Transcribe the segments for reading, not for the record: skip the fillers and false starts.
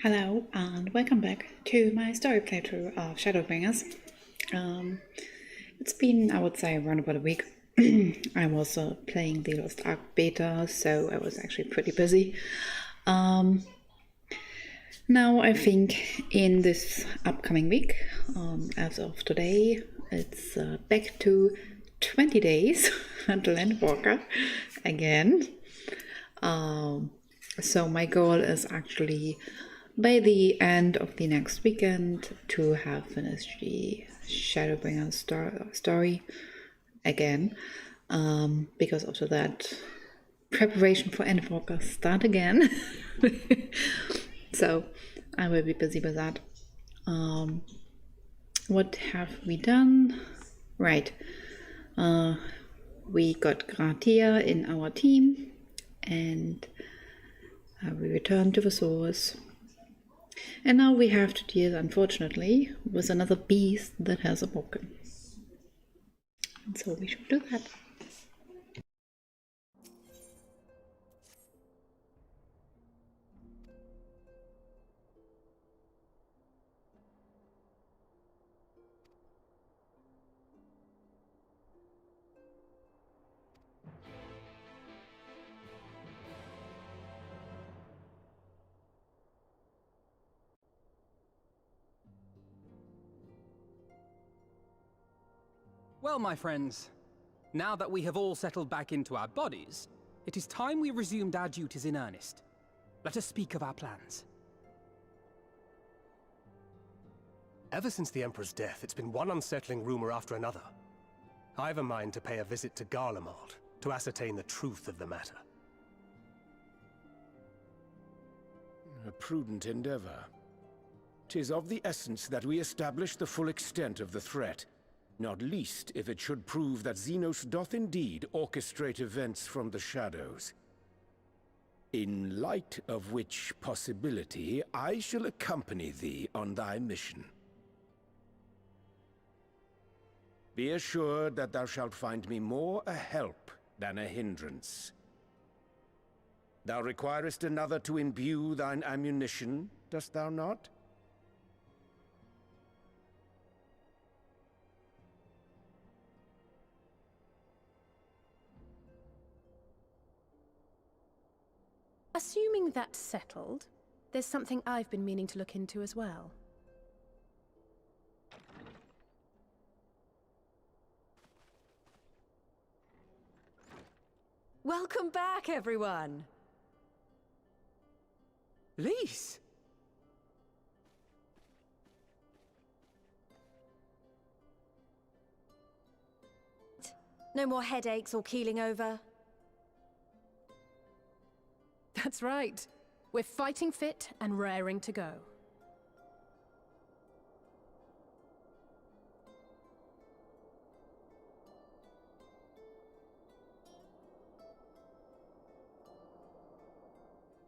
Hello and welcome back to my story playthrough of Shadowbringers. It's been, I would say, around about a week. I was playing the Lost Ark beta, so I was actually pretty busy. Now I think in this upcoming week, as of today, it's back to 20 days until Endwalker again. So my goal is actually by the end of the next weekend to have finished the Shadowbringers story again, because after that preparation for Endwalker start again. So I will be busy with that. What have we done? Right, we got Gratia in our team, and we returned to the source. And now we have to deal, unfortunately, with another beast that has a broken. And so we should do that. Well, my friends, now that we have all settled back into our bodies, it is time we resumed our duties in earnest. Let us speak of our plans. Ever since the Emperor's death, it's been one unsettling rumor after another. I've a mind to pay a visit to Garlemald to ascertain the truth of the matter. A prudent endeavor. 'Tis of the essence that we establish the full extent of the threat, not least if it should prove that Xenos doth indeed orchestrate events from the shadows. In light of which possibility, I shall accompany thee on thy mission. Be assured that thou shalt find me more a help than a hindrance. Thou requirest another to imbue thine ammunition, dost thou not? Assuming that's settled, there's something I've been meaning to look into as well. Welcome back, everyone! Lise! No more headaches or keeling over? That's right. We're fighting fit and raring to go.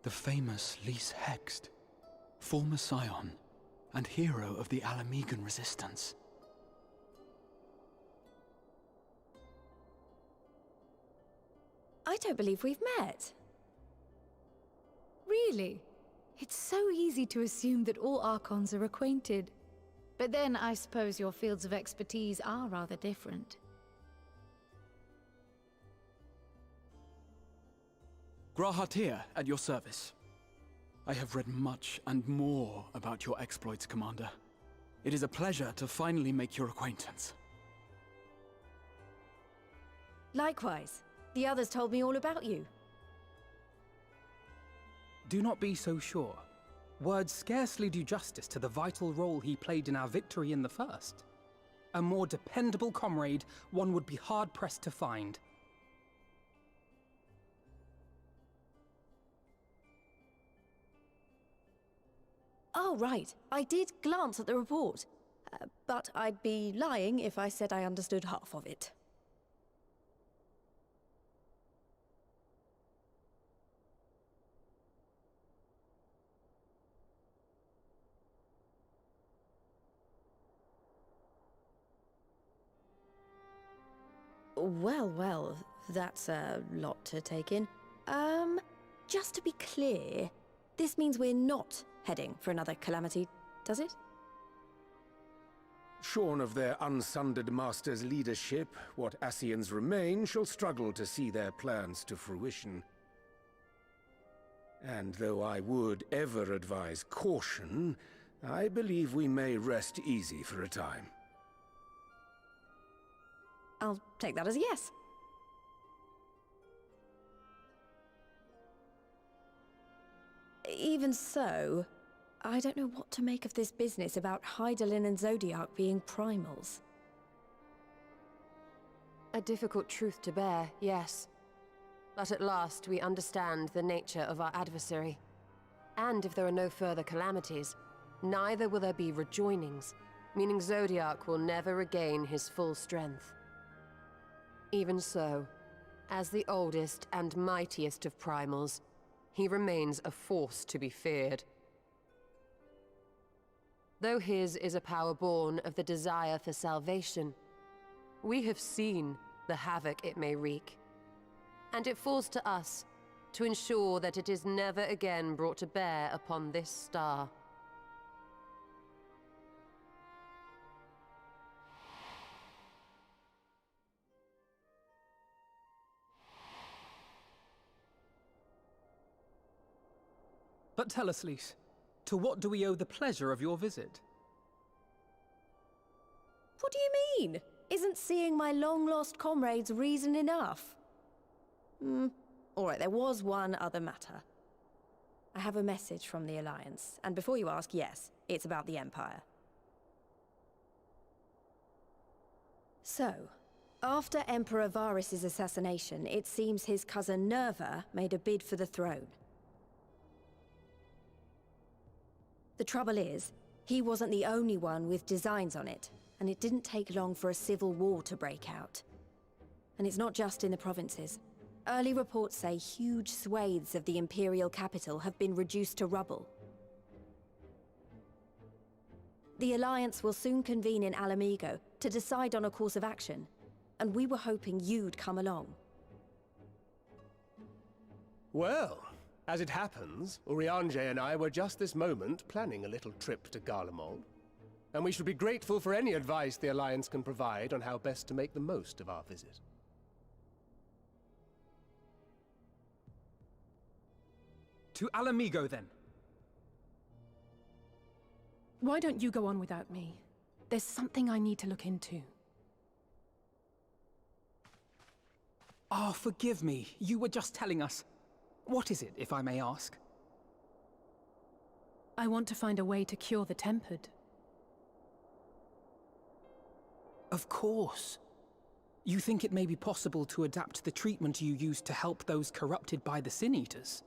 The famous Lise Hext, former scion and hero of the Alamegan resistance. I don't believe we've met. Really? It's so easy to assume that all Archons are acquainted. But then I suppose your fields of expertise are rather different. Grahatir, at your service. I have read much and more about your exploits, Commander. It is a pleasure to finally make your acquaintance. Likewise. The others told me all about you. Do not be so sure. Words scarcely do justice to the vital role he played in our victory in the First. A more dependable comrade one would be hard-pressed to find. Oh, right. I did glance at the report. But I'd be lying if I said I understood half of it. Well, that's a lot to take in. Just to be clear, this means we're not heading for another calamity, does it? Shorn of their unsundered master's leadership, what Ascians remain shall struggle to see their plans to fruition. And though I would ever advise caution, I believe we may rest easy for a time. I'll take that as a yes. Even so, I don't know what to make of this business about Hydaelyn and Zodiac being primals. A difficult truth to bear, yes. But at last we understand the nature of our adversary. And if there are no further calamities, neither will there be rejoinings, meaning Zodiac will never regain his full strength. Even so, as the oldest and mightiest of primals, he remains a force to be feared. Though his is a power born of the desire for salvation, we have seen the havoc it may wreak. And it falls to us to ensure that it is never again brought to bear upon this star. But tell us, Lys, to what do we owe the pleasure of your visit? What do you mean? Isn't seeing my long-lost comrades reason enough? Alright, there was one other matter. I have a message from the Alliance, and before you ask, yes, it's about the Empire. So, after Emperor Varys' assassination, it seems his cousin Nerva made a bid for the throne. The trouble is, he wasn't the only one with designs on it, and it didn't take long for a civil war to break out. And it's not just in the provinces. Early reports say huge swathes of the Imperial capital have been reduced to rubble. The Alliance will soon convene in Alamigo to decide on a course of action, and we were hoping you'd come along. Well, as it happens, Urianger and I were just this moment planning a little trip to Garlemald. And we should be grateful for any advice the Alliance can provide on how best to make the most of our visit. To Alamigo, then. Why don't you go on without me? There's something I need to look into. Ah, forgive me. You were just telling us. What is it, if I may ask? I want to find a way to cure the Tempered. Of course. You think it may be possible to adapt the treatment you use to help those corrupted by the Sin Eaters?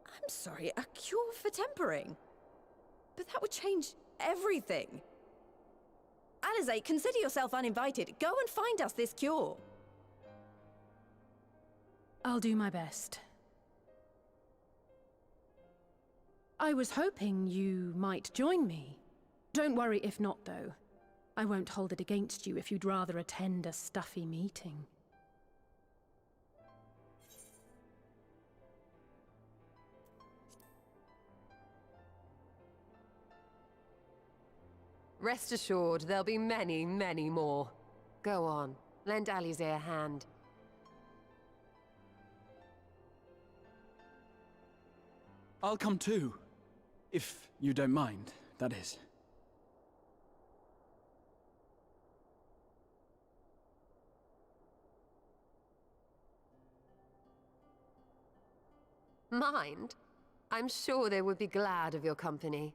I'm sorry, a cure for tempering? But that would change everything. Alizé, consider yourself uninvited. Go and find us this cure. I'll do my best. I was hoping you might join me. Don't worry if not, though. I won't hold it against you if you'd rather attend a stuffy meeting. Rest assured, there'll be many, many more. Go on, lend Alizé a hand. I'll come too. If you don't mind, that is. Mind? I'm sure they would be glad of your company.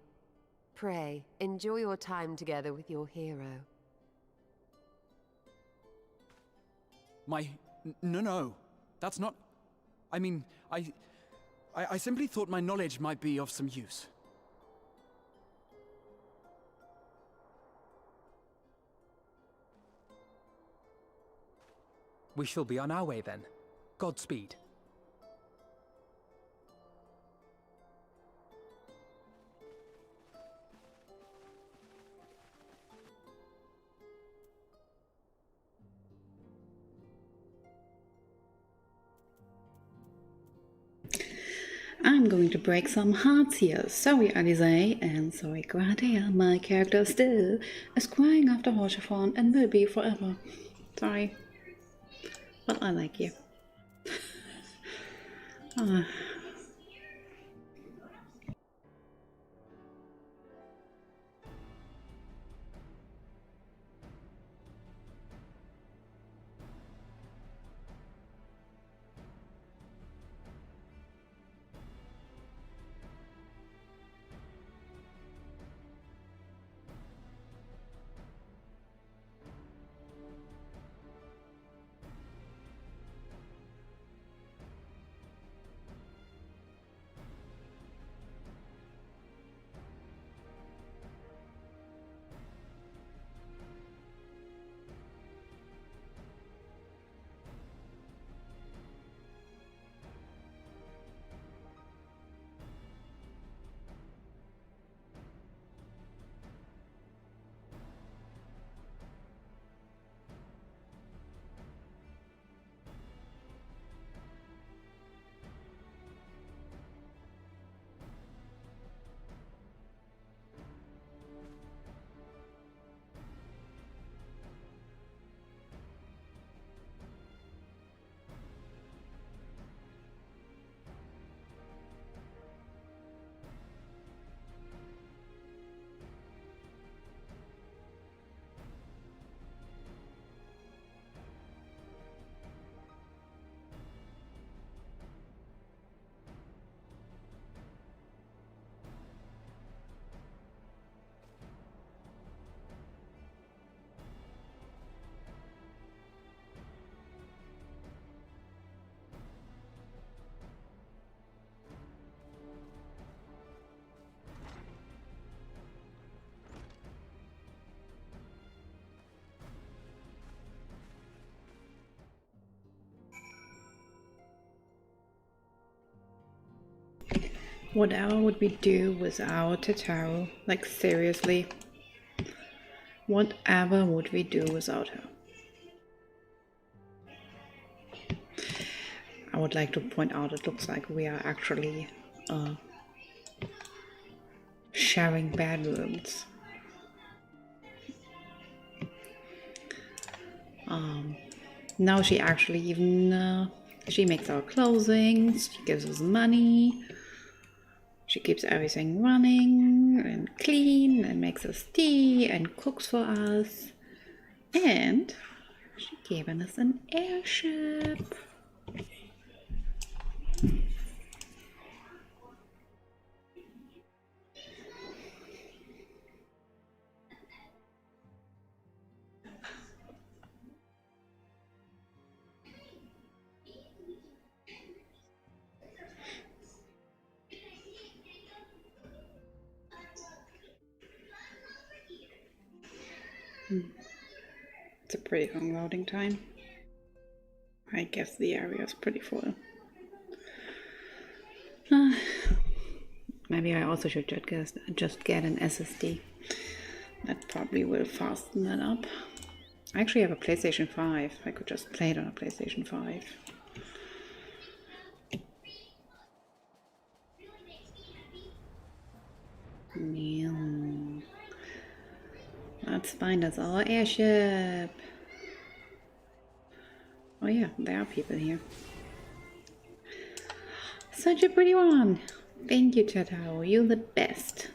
Pray, enjoy your time together with your hero. No. That's not... I mean, I simply thought my knowledge might be of some use. We shall be on our way then. Godspeed. I'm going to break some hearts here. Sorry, Alize, and sorry, Gratia. My character still is crying after Horshafon and will be forever. Sorry. But I like you. Whatever would we do without Tataru? Like, seriously? Whatever would we do without her? I would like to point out it looks like we are actually sharing bedrooms. Now she actually even she makes our clothing, she gives us money. She keeps everything running and clean and makes us tea and cooks for us. And she gave us an airship. It's a pretty long loading time. I guess the area is pretty full. Maybe I also should just get an SSD. That probably will fasten it up. I actually have a PlayStation 5. I could just play it on a PlayStation 5. Yeah. Let's find us our airship. Oh yeah, there are people here. Such a pretty one. Thank you, Tatao. You're the best.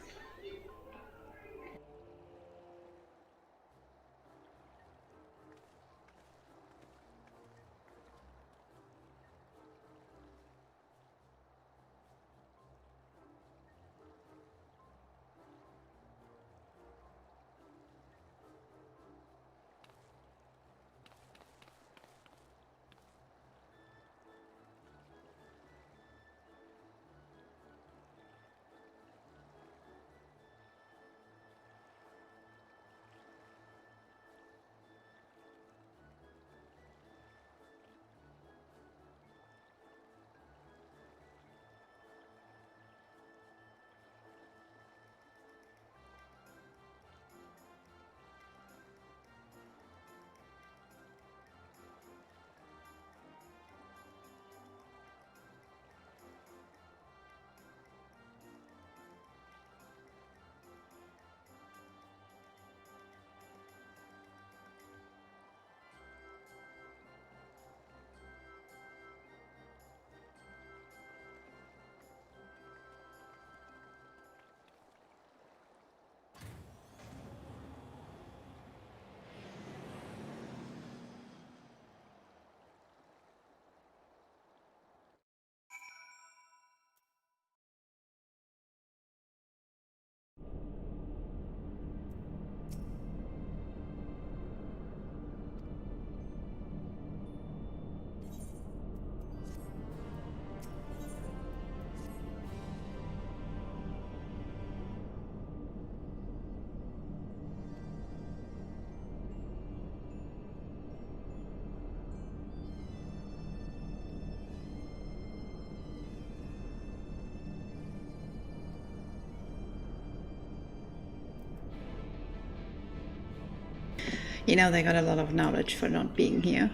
You know, they got a lot of knowledge for not being here,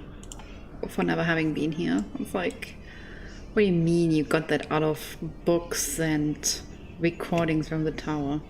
or for never having been here. It's like, what do you mean you got that out of books and recordings from the tower?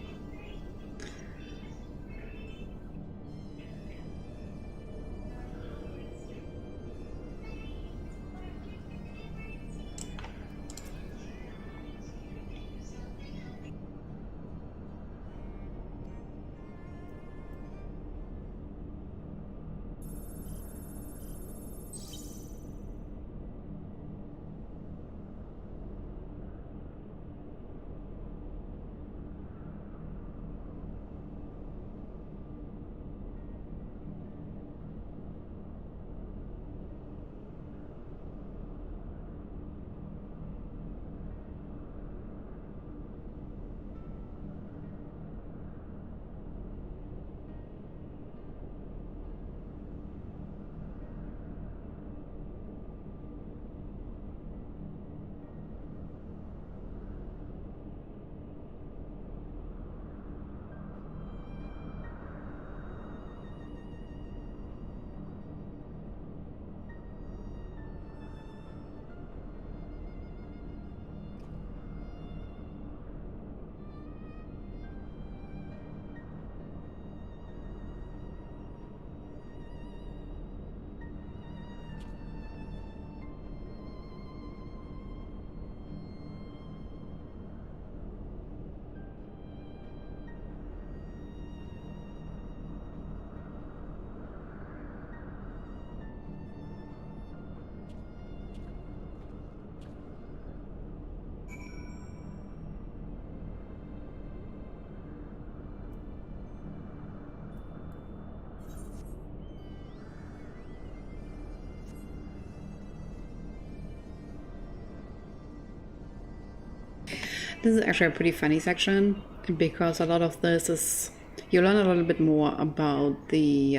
This is actually a pretty funny section, because a lot of this is, you learn a little bit more about the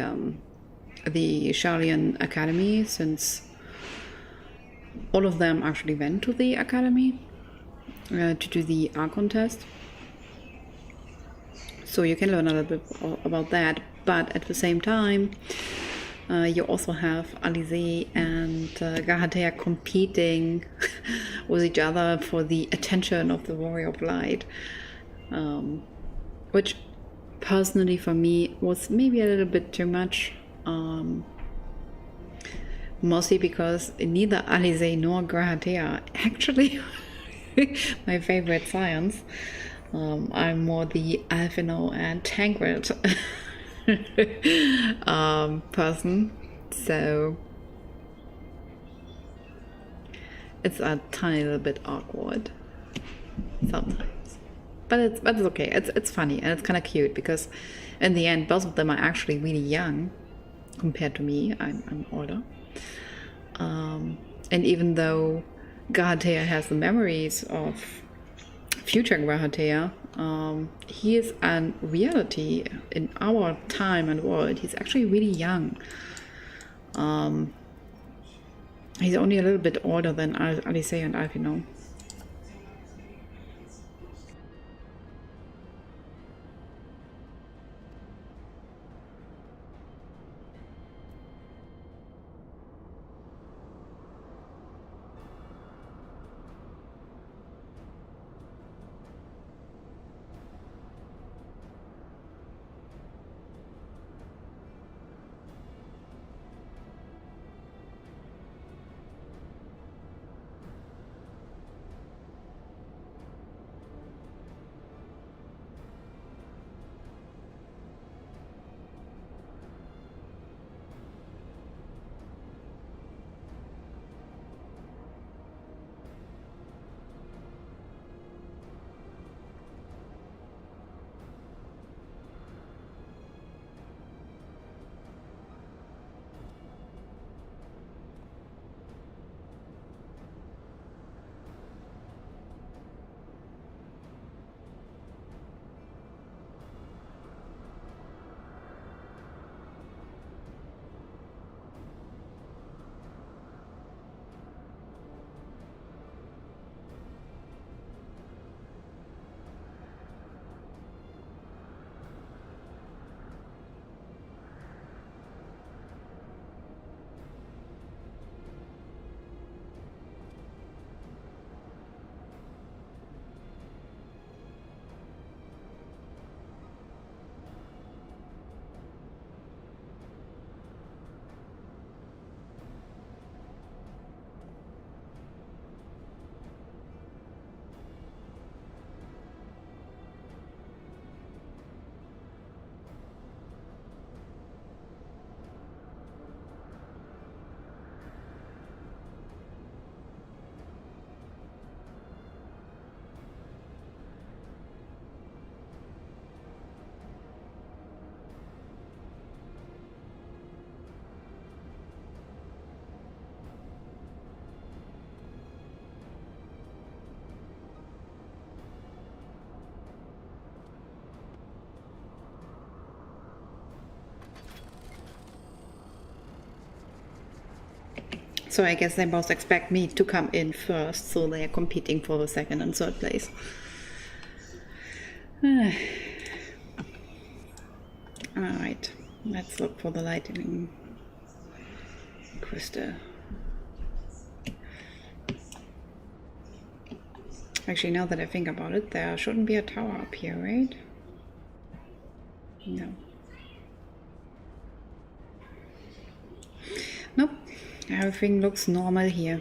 Sharlayan Academy, since all of them actually went to the academy to do the Archon test. So you can learn a little bit about that, but at the same time, you also have Alize and Garatea competing with each other for the attention of the Warrior of Light, which personally for me was maybe a little bit too much, mostly because neither Alize nor Garatea actually my favorite science. I'm more the Alphino and Tancred person, so it's a tiny little bit awkward sometimes, but it's okay. It's funny and it's kind of cute, because in the end both of them are actually really young compared to me. I'm older, and even though Garatea has the memories of future Garatea, he is in reality, in our time and world, he's actually really young. He's only a little bit older than Alice and Alphino. So I guess they both expect me to come in first, so they are competing for the second and third place. Alright, let's look for the lightning crystal. Actually, now that I think about it, there shouldn't be a tower up here, right? No. Nope. Everything looks normal here.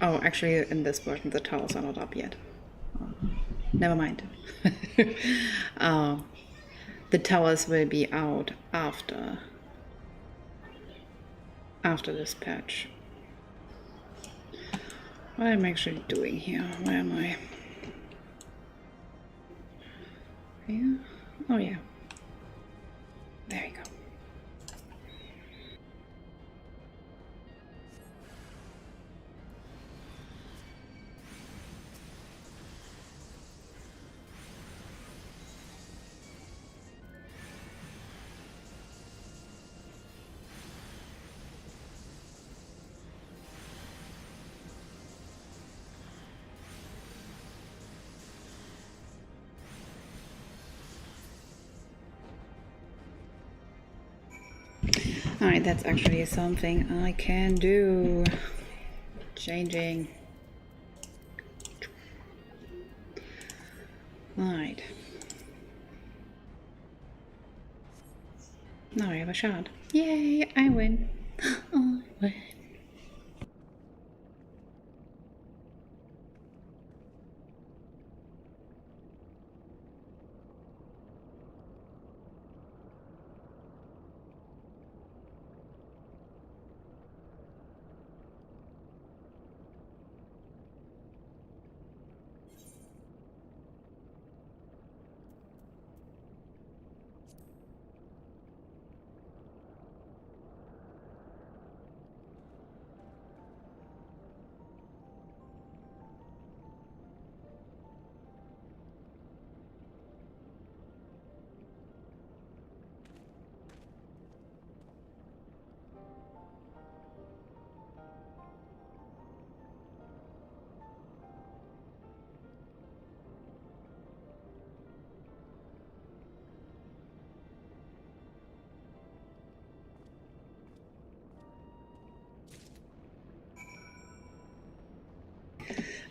Oh, actually, in this version, the towers are not up yet. Never mind. The towers will be out after this patch. What am I actually doing here? Where am I? Here? Oh yeah. There we go. Alright, that's actually something I can do. Changing. Alright. Now I have a shot. Yay, I win. I win.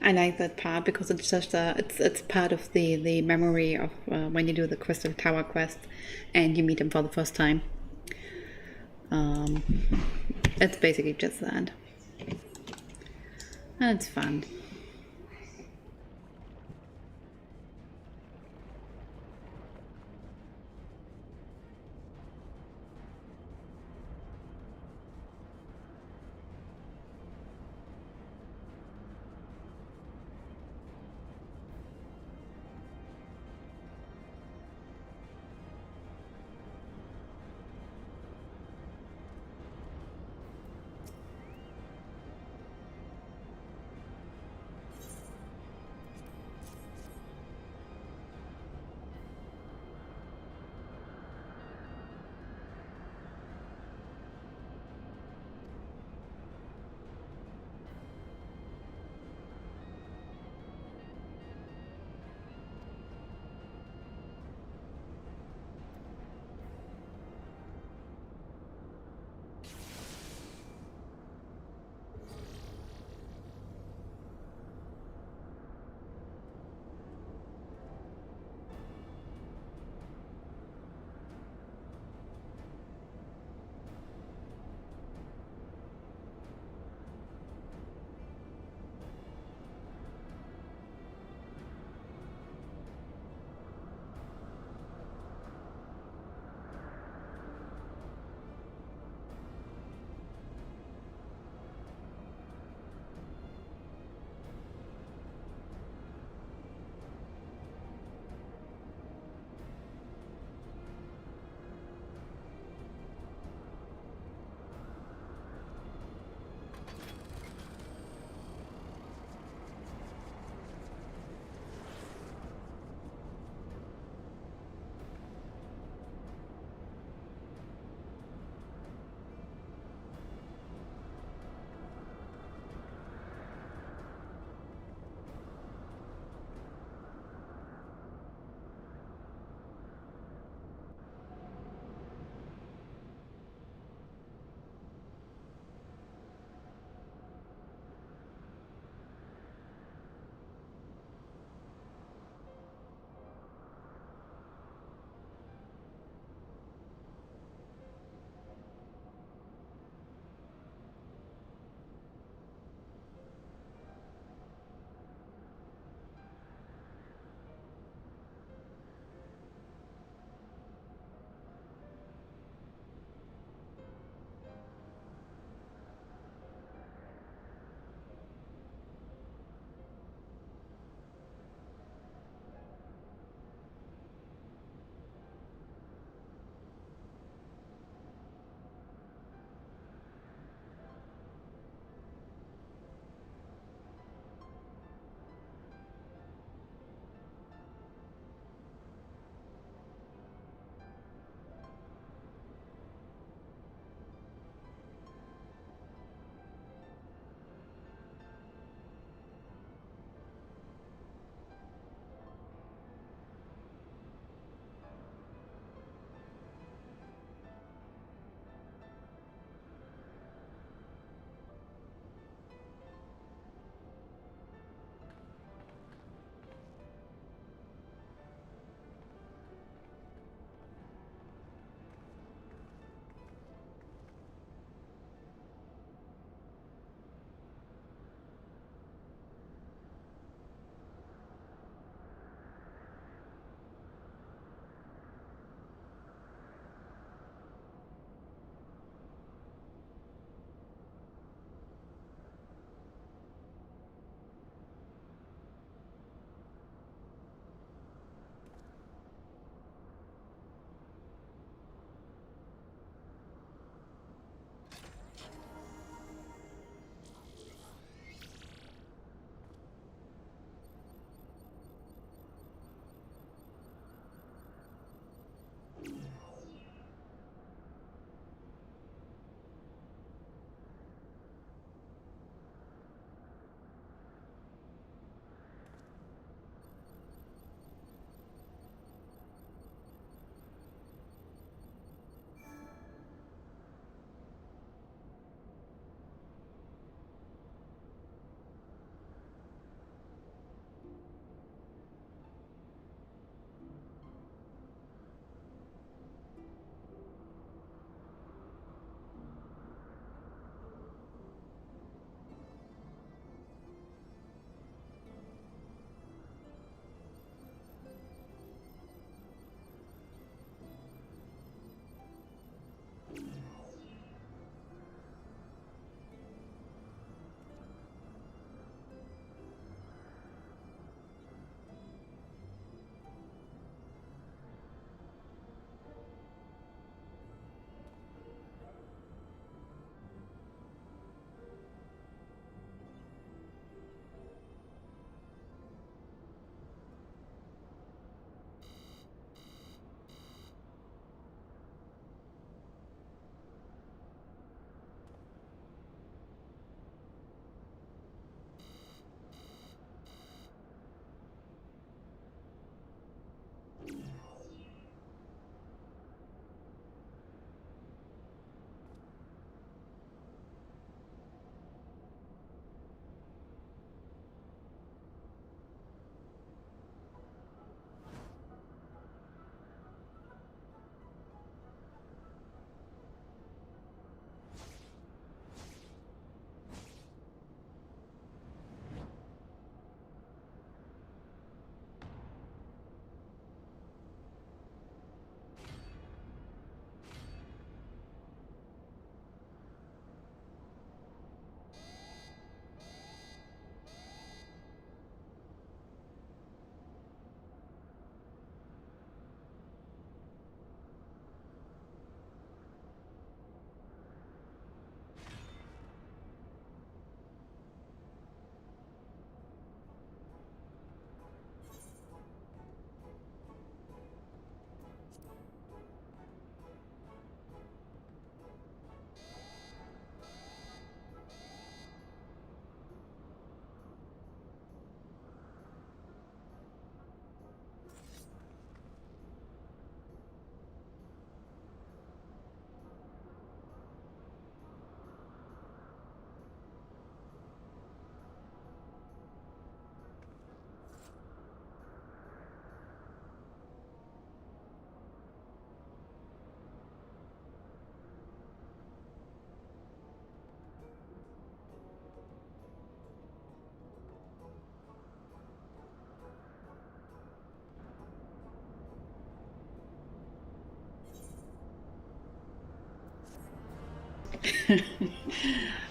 I like that part because it's just it's part of the memory of when you do the Crystal Tower quest and you meet him for the first time. It's basically just that, and it's fun.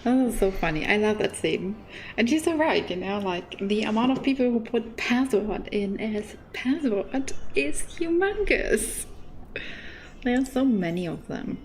Oh, so funny. I love that scene. And she's so right, you know, like the amount of people who put password in as password is humongous. There are so many of them.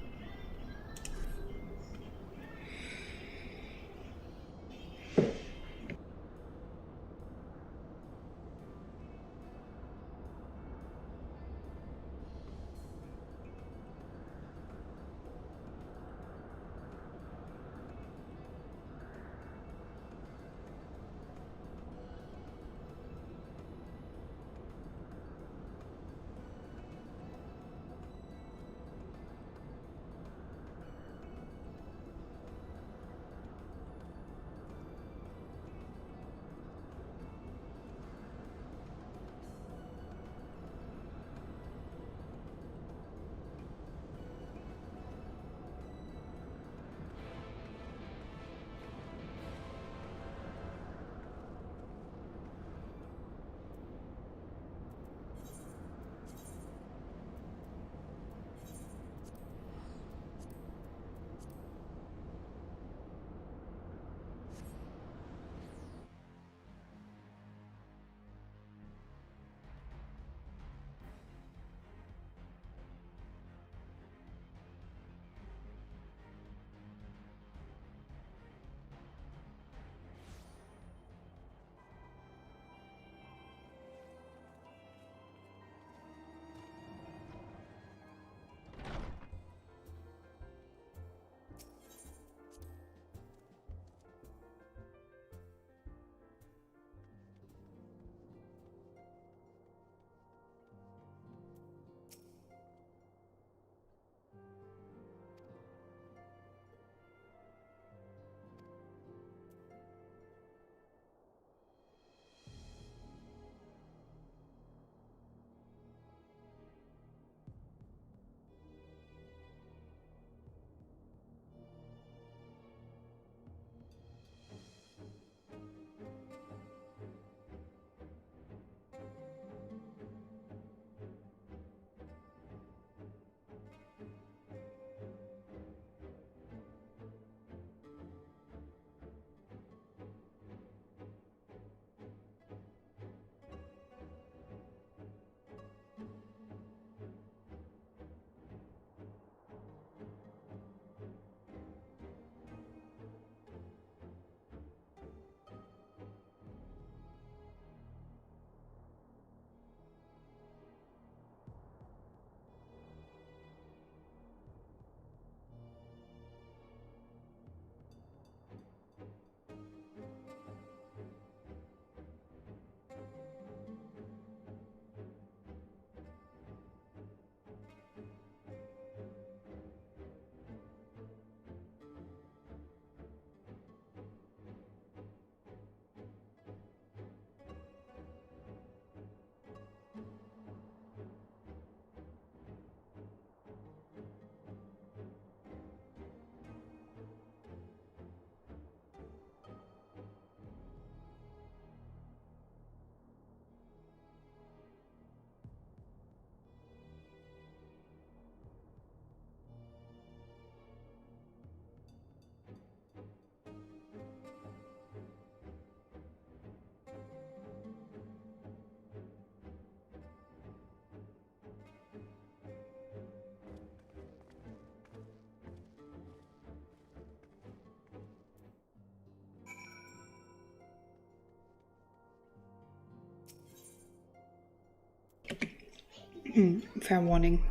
Fair warning.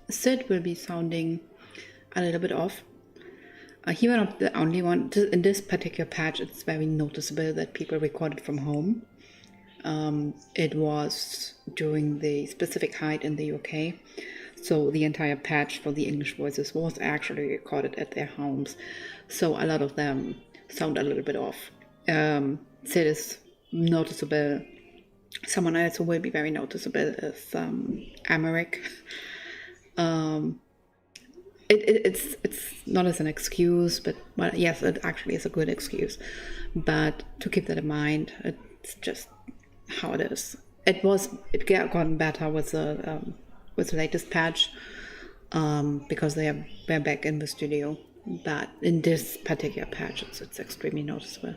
Sid will be sounding a little bit off. He was not the only one. In this particular patch, it's very noticeable that people recorded from home. It was during the specific height in the UK. So the entire patch for the English voices was actually recorded at their homes. So a lot of them sound a little bit off. Sid is noticeable. Someone else who will be very noticeable is Americ. It's not as an excuse, but well, yes, it actually is a good excuse. But to keep that in mind, it's just how it is. It gotten better with the latest patch, because were back in the studio But in this particular patch, it's extremely noticeable.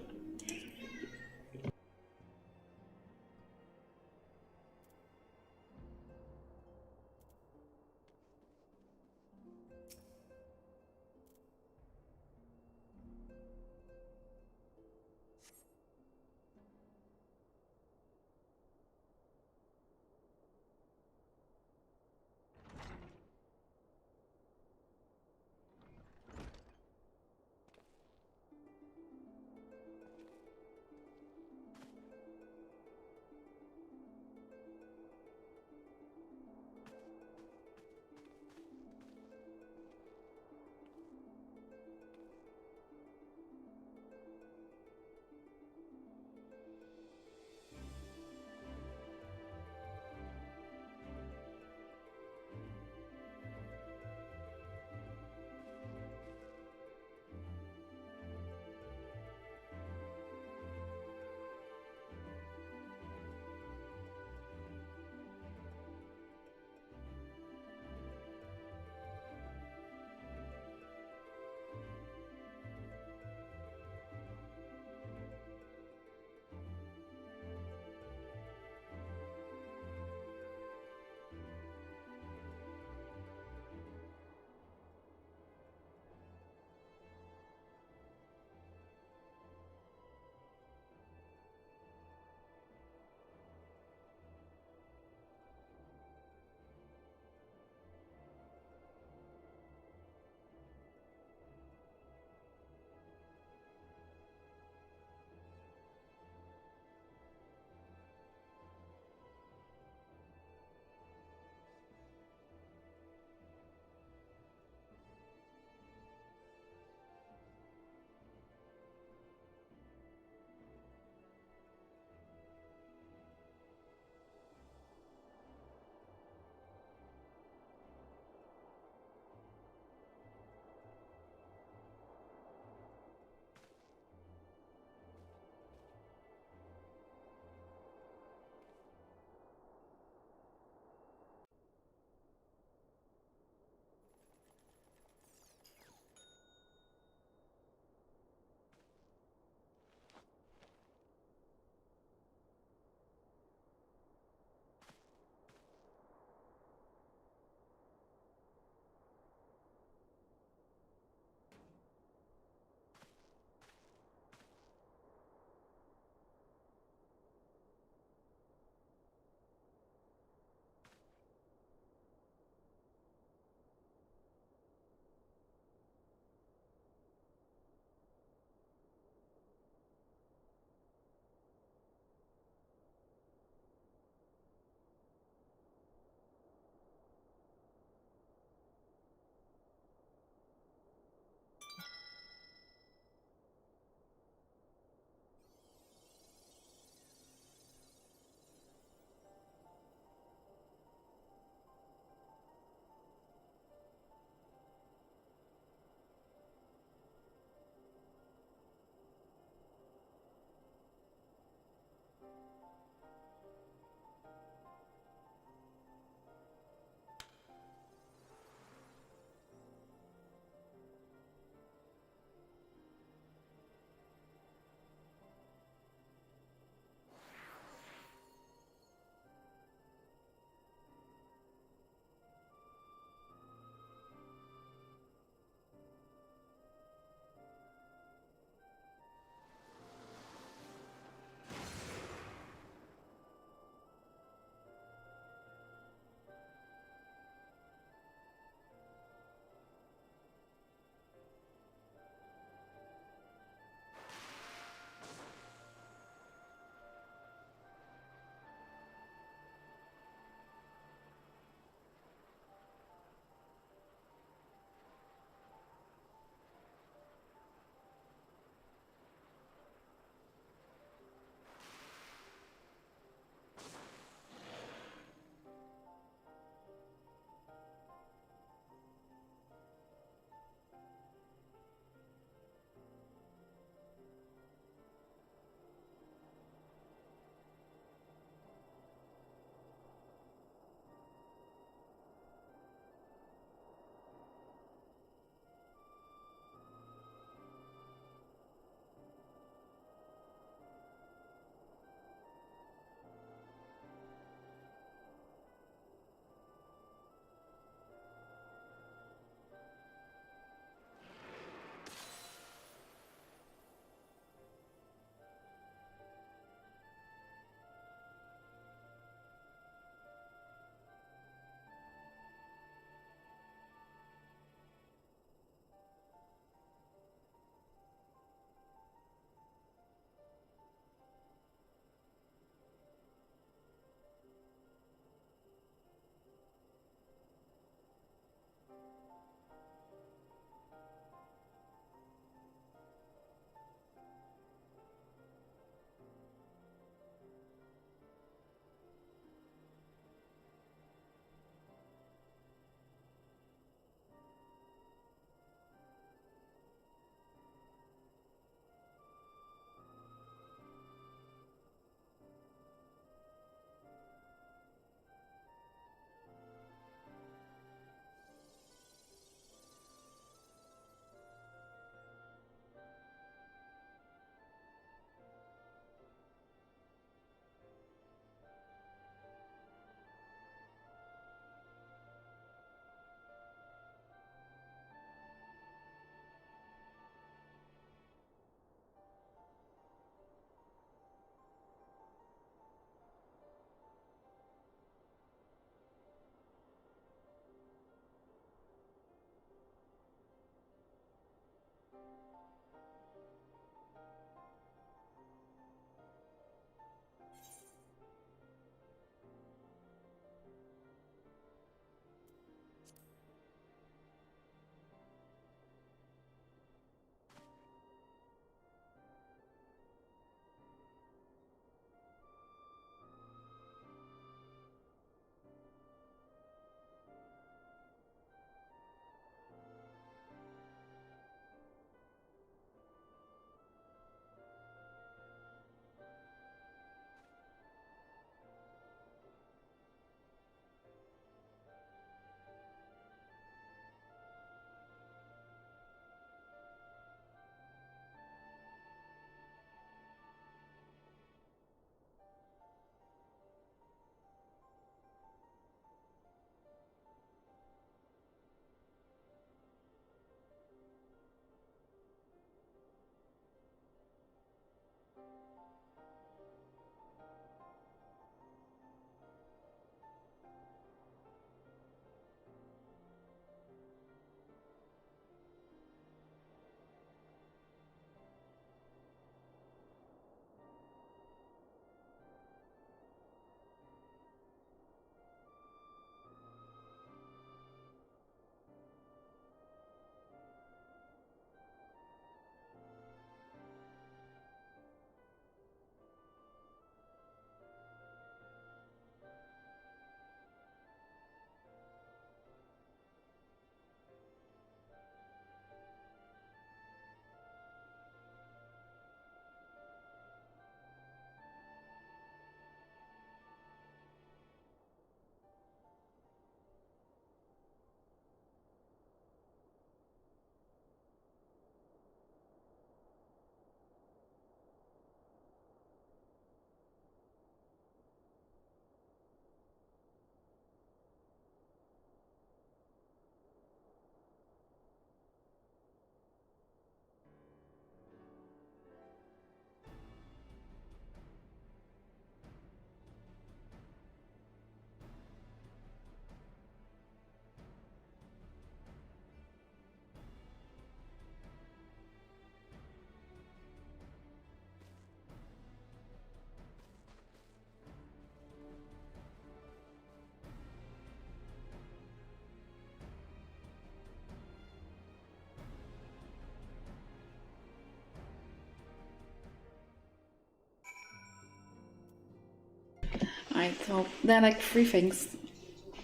Right, so there are like three things.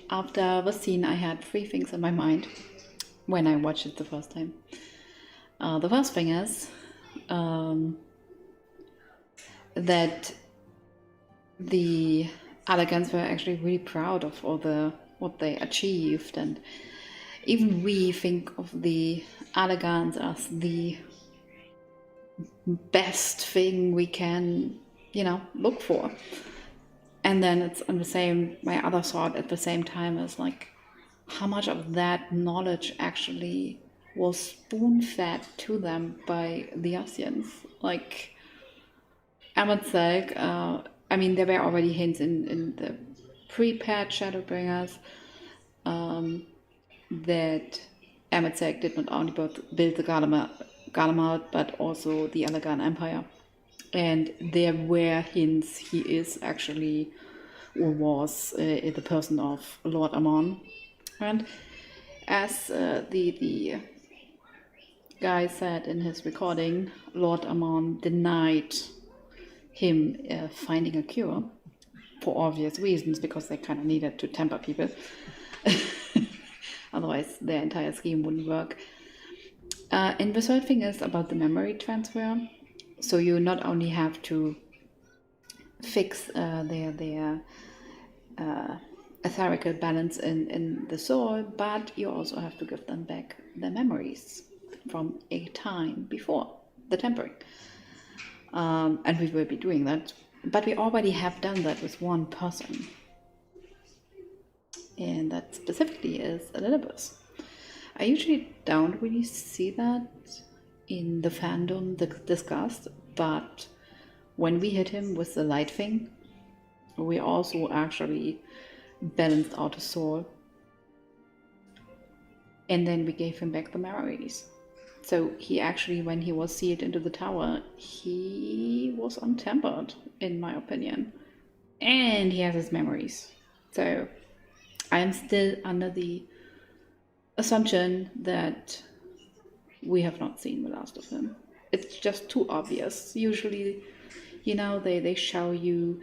After the scene, I had three things in my mind when I watched it the first time. The first thing is that the Allegans were actually really proud of what they achieved, and even we think of the Allegans as the best thing we can, look for. And then it's on the same, my other thought at the same time is like, how much of that knowledge actually was spoon-fed to them by the Asians? Like, Amatzek, there were already hints in the prepared Shadowbringers that Amatzek did not only build the Garlemald, but also the Allegan Empire. And there were hints he is actually, or was, the person of Lord Amon. And as the guy said in his recording, Lord Amon denied him finding a cure for obvious reasons, because they kind of needed to temper people. Otherwise, their entire scheme wouldn't work. And the third thing is about the memory transfer. So you not only have to fix their etherical balance in the soul, but you also have to give them back their memories from a time before the tempering. And we will be doing that. But we already have done that with one person. And that specifically is Elizabeth. I usually don't really see that in the fandom discussed, but when we hit him with the light thing, we also actually balanced out his soul. And then we gave him back the memories. So he actually, when he was sealed into the tower, he was untempered, in my opinion. And he has his memories. So I am still under the assumption that we have not seen the last of him. It's just too obvious. Usually, they show you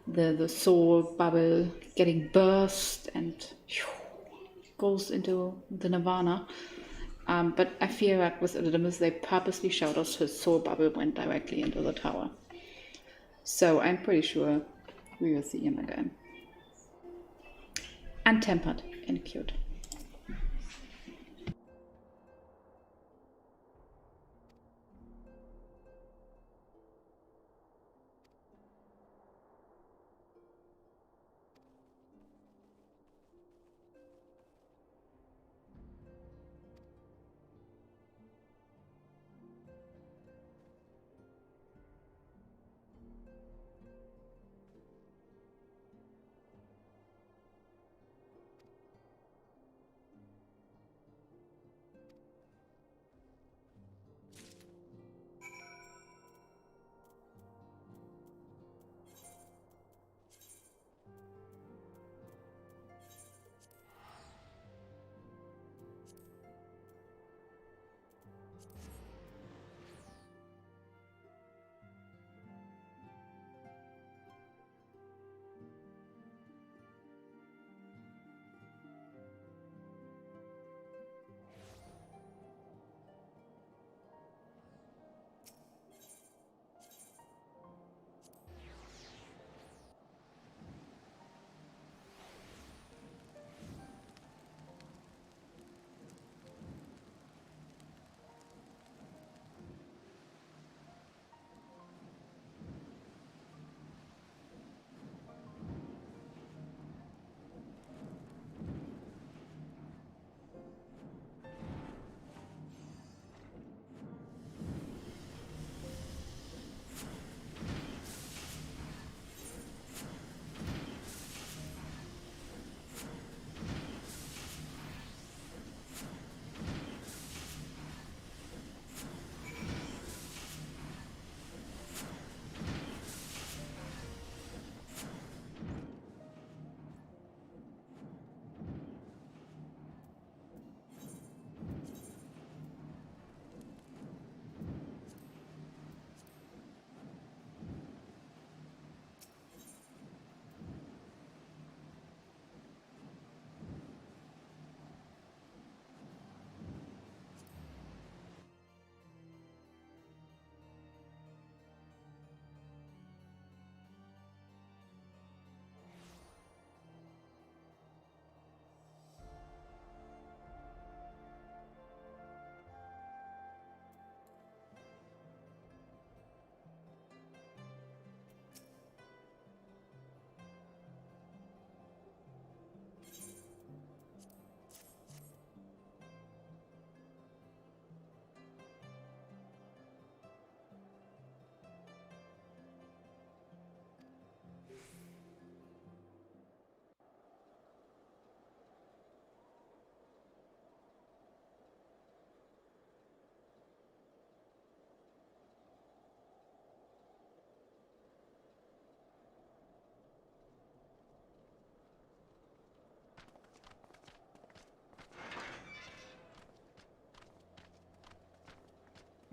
the soul bubble getting burst and goes into the nirvana. But I feel like with Elidibus, they purposely showed us his soul bubble went directly into the tower. So I'm pretty sure we will see him again. Untempered and cute.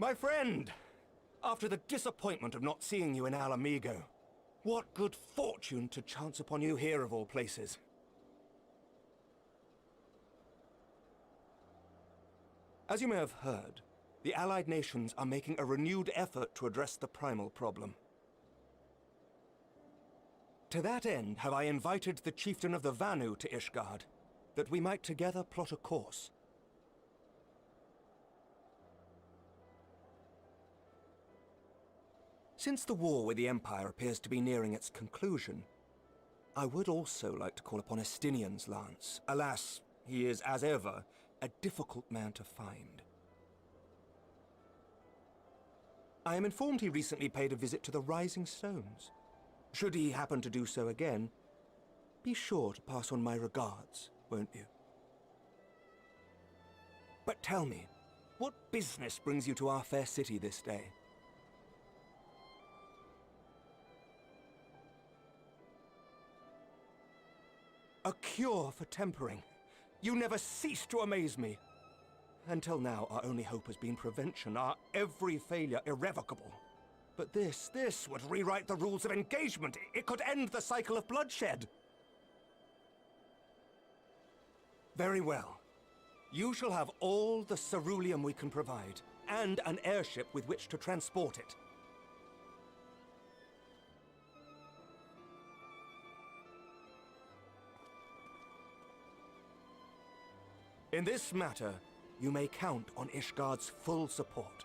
My friend! After the disappointment of not seeing you in Alamigo, what good fortune to chance upon you here of all places. As you may have heard, the Allied nations are making a renewed effort to address the primal problem. To that end, have I invited the chieftain of the Vanu to Ishgard, that we might together plot a course. Since the war with the Empire appears to be nearing its conclusion, I would also like to call upon Estinian's lance. Alas, he is, as ever, a difficult man to find. I am informed he recently paid a visit to the Rising Stones. Should he happen to do so again, be sure to pass on my regards, won't you? But tell me, what business brings you to our fair city this day? A cure for tempering. You never cease to amaze me. Until now, our only hope has been prevention, our every failure irrevocable. But this would rewrite the rules of engagement. It could end the cycle of bloodshed. Very well. You shall have all the ceruleum we can provide, and an airship with which to transport it. In this matter, you may count on Ishgard's full support.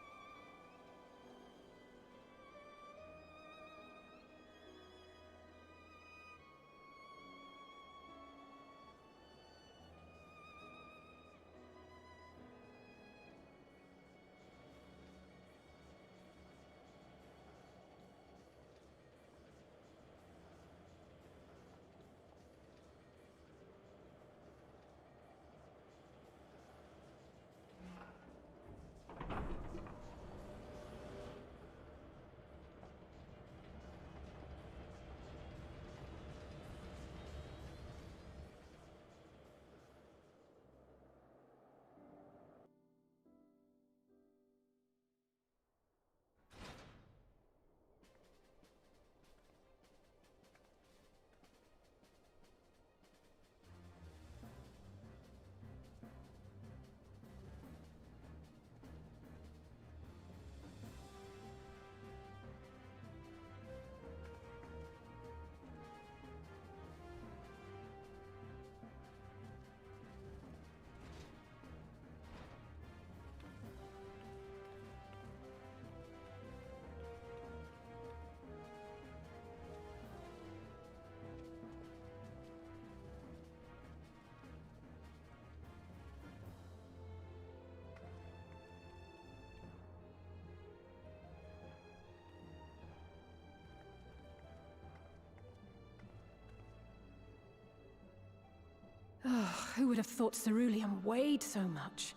Oh, who would have thought ceruleum weighed so much?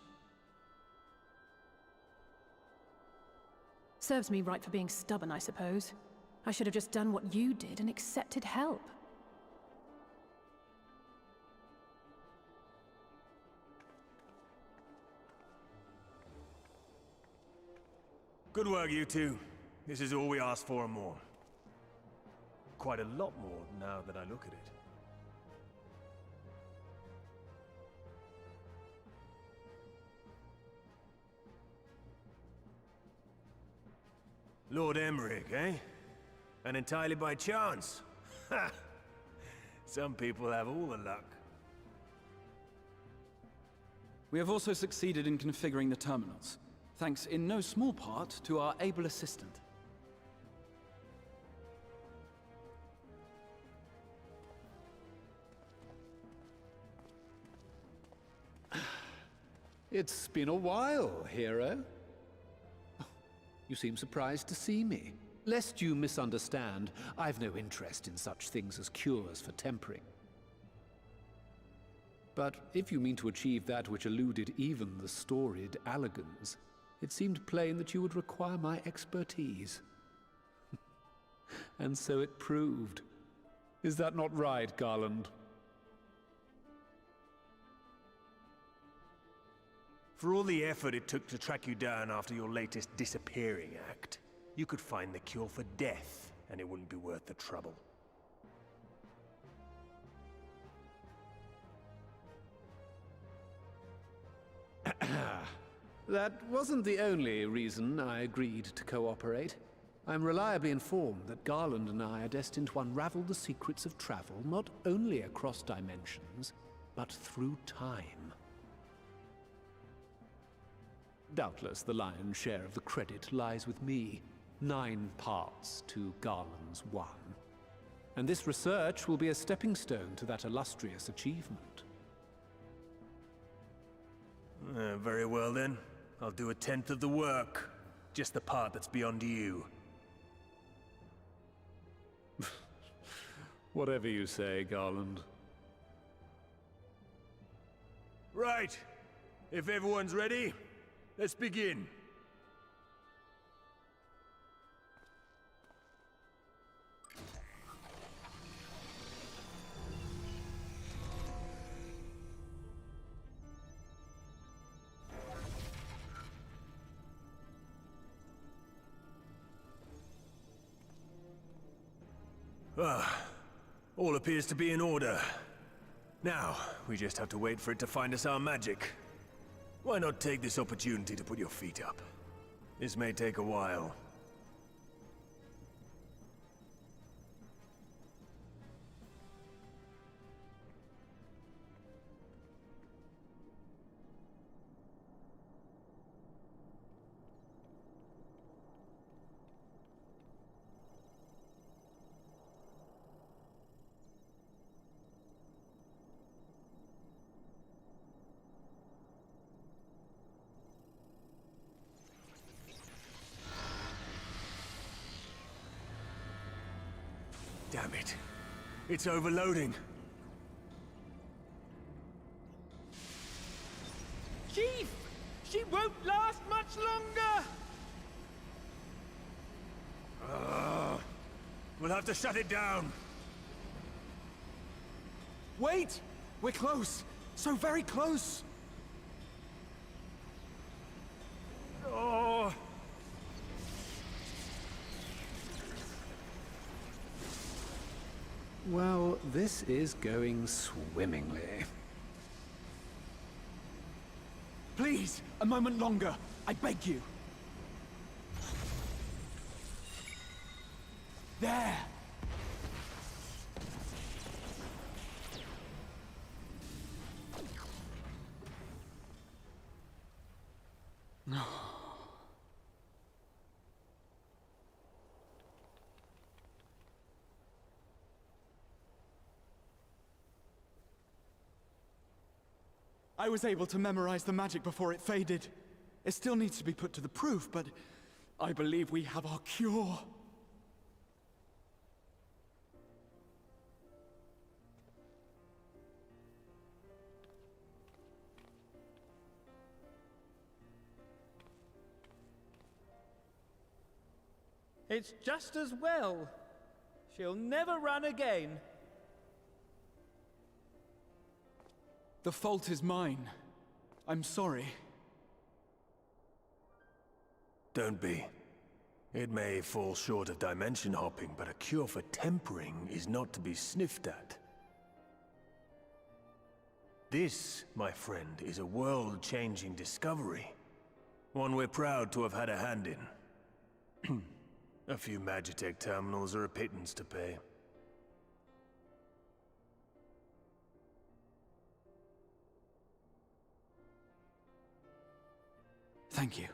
Serves me right for being stubborn, I suppose. I should have just done what you did and accepted help. Good work, you two. This is all we asked for and more. Quite a lot more, now that I look at it. Lord Emmerich, eh? And entirely by chance? Ha! Some people have all the luck. We have also succeeded in configuring the terminals, thanks in no small part to our able assistant. It's been a while, hero. You seem surprised to see me. Lest you misunderstand, I've no interest in such things as cures for tempering. But if you mean to achieve that which eluded even the storied Allagans, it seemed plain that you would require my expertise. And so it proved. Is that not right, Garland? For all the effort it took to track you down after your latest disappearing act, you could find the cure for death, and it wouldn't be worth the trouble. That wasn't the only reason I agreed to cooperate. I'm reliably informed that Garland and I are destined to unravel the secrets of travel not only across dimensions, but through time. Doubtless the lion's share of the credit lies with me, 9 parts to Garland's 1. And this research will be a stepping stone to that illustrious achievement. Very well then. I'll do 1/10 of the work. Just the part that's beyond you. Whatever you say, Garland. Right. If everyone's ready, let's begin. All appears to be in order. Now, we just have to wait for it to find us our magic. Why not take this opportunity to put your feet up? This may take a while. Damn it. It's overloading. Chief! She won't last much longer! We'll have to shut it down. Wait! We're close! So very close! Oh. Well, this is going swimmingly. Please, a moment longer. I beg you. There! No. I was able to memorize the magic before it faded. It still needs to be put to the proof, but I believe we have our cure. It's just as well. She'll never run again. The fault is mine. I'm sorry. Don't be. It may fall short of dimension hopping, but a cure for tempering is not to be sniffed at. This, my friend, is a world-changing discovery. One we're proud to have had a hand in. A few Magitech terminals are a pittance to pay. Thank you.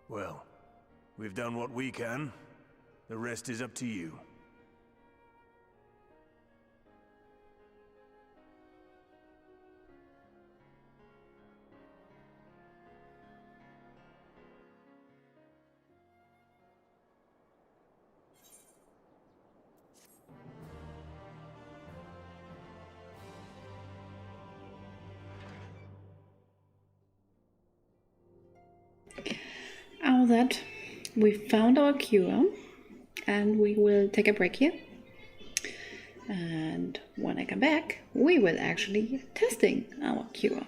Well, we've done what we can. The rest is up to you. Now that we've found our cure, and we will take a break here. And when I come back, we will actually testing our cure.